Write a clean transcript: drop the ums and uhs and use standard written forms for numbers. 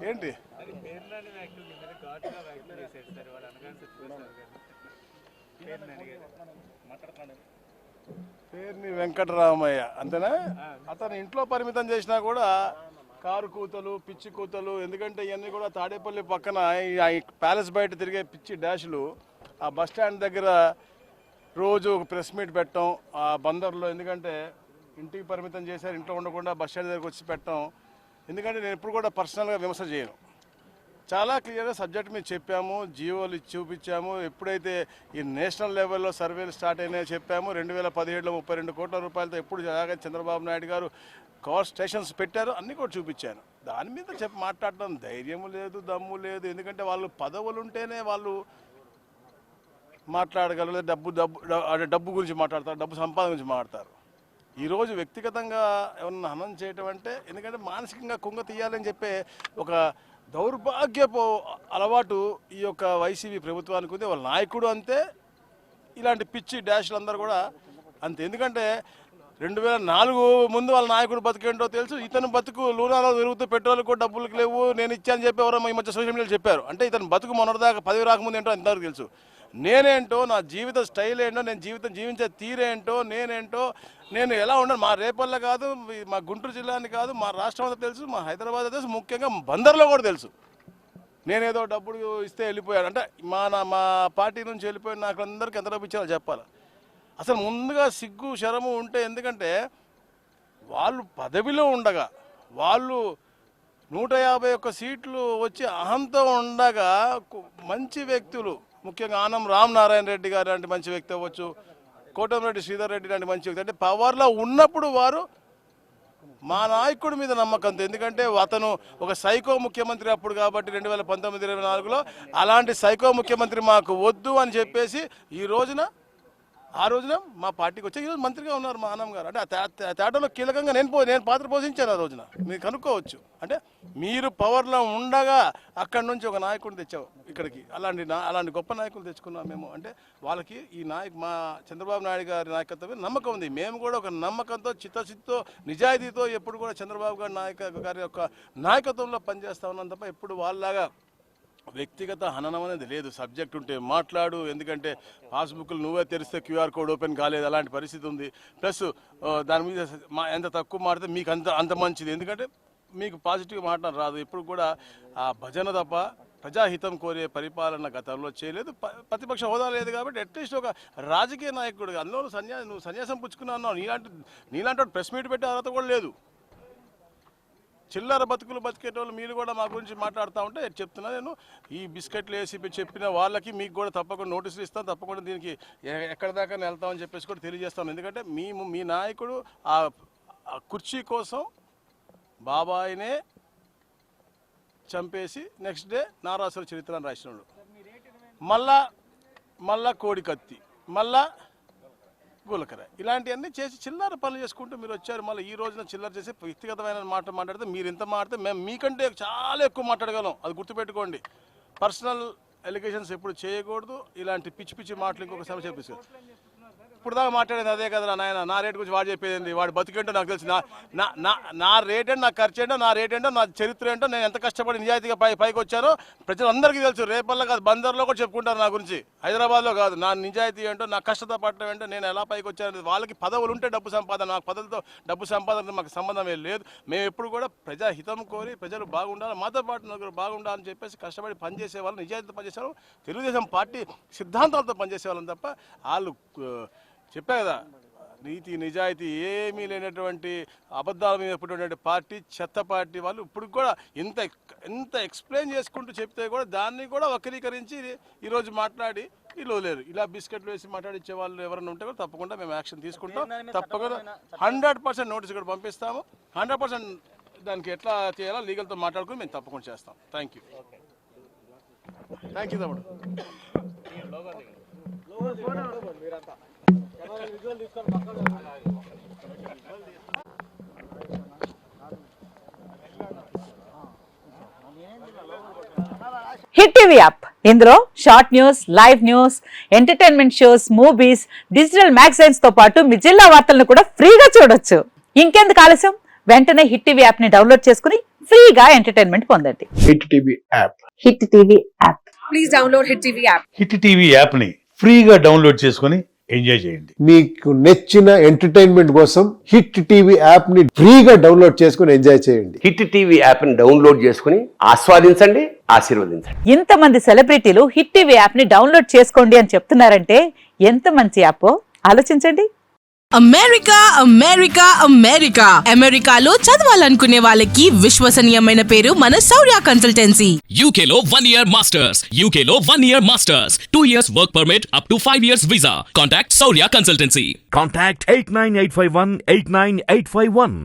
ఏంటి పేరుని వెంకటరామయ్య అంతేనా? అతను ఇంట్లో పరిమితం చేసినా కూడా కారు కూతలు, పిచ్చి కూతలు, ఎందుకంటే ఇవన్నీ కూడా తాడేపల్లి పక్కన ఈ ప్యాలెస్ బయట తిరిగే పిచ్చి డాష్లు ఆ బస్ స్టాండ్ దగ్గర రోజు ఒక ప్రెస్ మీట్ పెట్టడం ఆ బందర్లో. ఎందుకంటే ఇంటికి పరిమితం చేశారు, ఇంట్లో ఉండకుండా బస్ స్టాండ్ దగ్గరకు వచ్చి పెట్టడం. ఎందుకంటే నేను ఎప్పుడు కూడా పర్సనల్గా విమర్శ చేయను, చాలా క్లియర్గా సబ్జెక్ట్ మీద చెప్పాము, జీవోలు చూపించాము. ఎప్పుడైతే ఈ నేషనల్ లెవెల్లో సర్వేలు స్టార్ట్ అయినాయో చెప్పాము. 2017లో 32 కోట్ల రూపాయలతో ఎప్పుడు చంద్రబాబు నాయుడు గారు కార్ స్టేషన్స్ పెట్టారు, అన్నీ కూడా చూపించాను. దాని మీద మాట్లాడడం ధైర్యం లేదు, దమ్ము లేదు. ఎందుకంటే వాళ్ళు పదవులు ఉంటేనే వాళ్ళు మాట్లాడగలరు. డబ్బు గురించి మాట్లాడతారు, డబ్బు సంపాదన గురించి మాట్లాడతారు. ఈరోజు వ్యక్తిగతంగా ఏమన్నా హనం చేయటం అంటే, ఎందుకంటే మానసికంగా కుంగ తీయాలని చెప్పే ఒక దౌర్భాగ్యపు అలవాటు ఈ యొక్క వైసీపీ ప్రభుత్వానికి ఉంది. వాళ్ళ నాయకుడు అంతే, ఇలాంటి పిచ్చి డాష్లు అందరూ కూడా అంతే. ఎందుకంటే 2004 ముందు వాళ్ళ నాయకుడు బతికేంటో తెలుసు, ఇతను బతుకు లూనాలో తిరుగుతూ పెట్రోల్ కూడా డబ్బులకు లేవు, నేను ఇచ్చాను చెప్పి ఎవరో ఈ మధ్య సోషల్ మీడియాలో చెప్పారు. అంటే ఇతను బతుకు మొన్నటిదాకా పదవి రాకముందు ఏంటో ఇంతవరకు తెలుసు. నేనేంటో, నా జీవిత స్టైల్ ఏంటో, నేను జీవితం జీవించే తీరేంటో, నేనేంటో, నేను ఎలా ఉన్నాను, మా రేపల్ల కాదు, మా గుంటూరు జిల్లాని కాదు, మా రాష్ట్రం అంతా తెలుసు, మా హైదరాబాద్ తెలుసు, ముఖ్యంగా బందర్లో కూడా తెలుసు. నేనేదో డబ్బులు ఇస్తే వెళ్ళిపోయాను అంటే మా పార్టీ నుంచి వెళ్ళిపోయిన నాకు అందరికీ ఎంత డబ్బు ఇచ్చారో చెప్పాలి. అసలు ముందుగా సిగ్గు శరము ఉంటే, ఎందుకంటే వాళ్ళు పదవిలో ఉండగా, వాళ్ళు 151 సీట్లు వచ్చి అహంతో ఉండగా మంచి వ్యక్తులు, ముఖ్యంగా ఆనం రామనారాయణ రెడ్డి గారు లాంటి మంచి వ్యక్తి అవ్వచ్చు, కోటమిరెడ్డి శ్రీధర్ రెడ్డి లాంటి మంచి వ్యక్తి, అంటే పవర్లో ఉన్నప్పుడు వారు మా నాయకుడి మీద నమ్మకంతో. ఎందుకంటే అతను ఒక సైకో ముఖ్యమంత్రి అప్పుడు కాబట్టి 2019-24లో అలాంటి సైకో ముఖ్యమంత్రి మాకు వద్దు అని చెప్పేసి ఆ రోజున మా పార్టీకి వచ్చి ఈరోజు మంత్రిగా ఉన్నారు మా ఆనం గారు. అంటే ఆ తేటలో కీలకంగా నేను పాత్ర పోషించాను ఆ రోజున, మీరు కనుక్కోవచ్చు. అంటే మీరు పవర్లో ఉండగా అక్కడి నుంచి ఒక నాయకుడిని తెచ్చావు ఇక్కడికి, అలాంటి గొప్ప నాయకులు తెచ్చుకున్నాం మేము. అంటే వాళ్ళకి ఈ మా చంద్రబాబు నాయుడు గారి నాయకత్వం నమ్మకం ఉంది. మేము కూడా ఒక నమ్మకంతో, చిత్తశుద్ధితో, నిజాయితీతో ఎప్పుడు కూడా చంద్రబాబు గారి యొక్క నాయకత్వంలో పనిచేస్తా ఉన్నాం తప్ప ఎప్పుడు వాళ్ళలాగా వ్యక్తిగత హననం అనేది లేదు. సబ్జెక్ట్ ఉంటే మాట్లాడు, ఎందుకంటే పాస్బుక్లు నువ్వే తెరిస్తే క్యూఆర్ కోడ్ ఓపెన్ కాలేదు, అలాంటి పరిస్థితి ఉంది. ప్లస్ దాని మీద ఎంత తక్కువ మాడితే మీకు అంత మంచిది, ఎందుకంటే మీకు పాజిటివ్గా మాట్లాడ రాదు. ఎప్పుడు కూడా ఆ భజన తప్ప ప్రజాహితం కోరే పరిపాలన గతంలో చేయలేదు, ప్రతిపక్ష హోదా లేదు. కాబట్టి అట్లీస్ట్ ఒక రాజకీయ నాయకుడు, అందులో నువ్వు సన్యాసం పుచ్చుకున్నా అన్నావు, నీలాంటి ప్రెస్ మీట్ పెట్టే అర్హత కూడా లేదు. చిల్లర బతుకులు బతికేటోళ్ళు మీరు కూడా మా గురించి మాట్లాడుతూ ఉంటే చెప్తున్నా, నేను ఈ బిస్కెట్లు వేసి చెప్పిన వాళ్ళకి మీకు కూడా తప్పకుండా నోటీసులు ఇస్తాను, తప్పకుండా దీనికి ఎక్కడి దాకా వెళ్తామని చెప్పేసి కూడా తెలియజేస్తాను. ఎందుకంటే మీ నాయకుడు ఆ కుర్చీ కోసం బాబాయినే చంపేసి నెక్స్ట్ డే నారాసుర చరిత్ర అని రాసినాడు. మళ్ళా కోడి కత్తి, మళ్ళా గులకర, ఇలాంటివన్నీ చేసి చిల్లర పనులు చేసుకుంటూ మీరు వచ్చారు. మళ్ళీ ఈ రోజున చిల్లర చేసి వ్యక్తిగతమైన మాట మాట్లాడితే మీరు ఎంత మాట్లాడితే మేము మీకంటే చాలా ఎక్కువ మాట్లాడగలం, అది గుర్తుపెట్టుకోండి. పర్సనల్ ఎలిగేషన్స్ ఎప్పుడు చేయకూడదు, ఇలాంటి పిచ్చి పిచ్చి మాటలు ఇంకొకసారి చెప్పేసి. ఇప్పుడు దాకా మాట్లాడేది అదే కదా నాయన, నా రేట్ గురించి వాడు చెప్పేది, వాడు బతికేంటో నాకు తెలుసు, నా రేట్ ఏంటో, నా ఖర్చు ఏంటో, నా రేట్ ఏంటో, నా చరిత్ర ఏంటో, నేను ఎంత కష్టపడి నిజాయితీగా పైకి వచ్చానో ప్రజలందరికీ తెలుసు. రేపల్లో కాదు, బందర్లో కూడా చెప్పుకుంటారు నా గురించి, హైదరాబాద్లో కాదు. నా నిజాయితీ ఏంటో, నా కష్టత పడటం ఏంటో, నేను ఎలా పైకి వచ్చాను. వాళ్ళకి పదవులు ఉంటే డబ్బు సంపాదన, నాకు పదవులతో డబ్బు సంపాదన మాకు సంబంధం ఏం లేదు. మేము ఎప్పుడు కూడా ప్రజాహితం కోరి ప్రజలు బాగుండాలి, మాతో పాటు నలుగురు బాగుండాలని చెప్పేసి కష్టపడి పనిచేసే వాళ్ళు, నిజాయితీతో పనిచేసేవాళ్ళు, తెలుగుదేశం పార్టీ సిద్ధాంతాలతో పనిచేసే వాళ్ళని తప్ప వాళ్ళు చెప్పా కదా, నీతి నిజాయితీ ఏమీ లేనటువంటి అబద్ధాల మీద పుట్టినటువంటి పార్టీ, చెత్త పార్టీ వాళ్ళు ఇప్పుడు కూడా ఎంత ఎక్స్ప్లెయిన్ చేసుకుంటూ చెప్తే కూడా దాన్ని కూడా వక్రీకరించి ఈరోజు మాట్లాడి వీళ్ళు లేరు. ఇలా బిస్కెట్లు వేసి మాట్లాడించే వాళ్ళు ఎవరైనా ఉంటే కూడా తప్పకుండా మేము యాక్షన్ తీసుకుంటాం. తప్పకుండా 100% నోటీస్ కూడా పంపిస్తాము. 100% దానికి ఎట్లా చేయాలో లీగల్తో మాట్లాడుకుని మేము తప్పకుండా చేస్తాం. థ్యాంక్ యూ తమ్ముడు. హిట్ టీవీ యాప్, ఇందులో short news, live news, entertainment shows, movies, digital magazines తో పాటు మీ జిల్లా వార్తలను కూడా ఫ్రీగా చూడొచ్చు. ఇంకెందుకు ఆలస్యం, వెంటనే హిట్ టీవీ యాప్ ని డౌన్లోడ్ చేసుకుని ఫ్రీగా ఎంటర్టైన్మెంట్ పొందండి. Hit TV app. Hit TV app. Please download Hit TV app. Hit TV యాప్ని ఫ్రీగా డౌన్లోడ్ చేసుకొని ఎంజాయ్ చేయండి. మీకు నచ్చిన ఎంటర్టైన్మెంట్ కోసం హిట్ టీవీ యాప్ ని ఫ్రీగా డౌన్లోడ్ చేసుకుని ఎంజాయ్ చేయండి. హిట్ టీవీ యాప్ని డౌన్లోడ్ చేసుకుని ఆస్వాదించండి, ఆశీర్వదించండి. ఇంతమంది సెలబ్రిటీలు హిట్ టీవీ యాప్ ని డౌన్లోడ్ చేసుకోండి అని చెప్తున్నారంటే ఎంత మంచి యాప్ ఆలోచించండి. అమెరికా అమెరికా అమెరికా అమెరికాలో చదవాలనుకునే వాళ్ళకి విశ్వసనీయమైన పేరు మన శౌర్య consultancy. UK Law 1 Year Masters. UK Law 1 Year Masters. 2 years work permit up to 5 years visa. Contact Saurya Consultancy. Contact 89851 89851.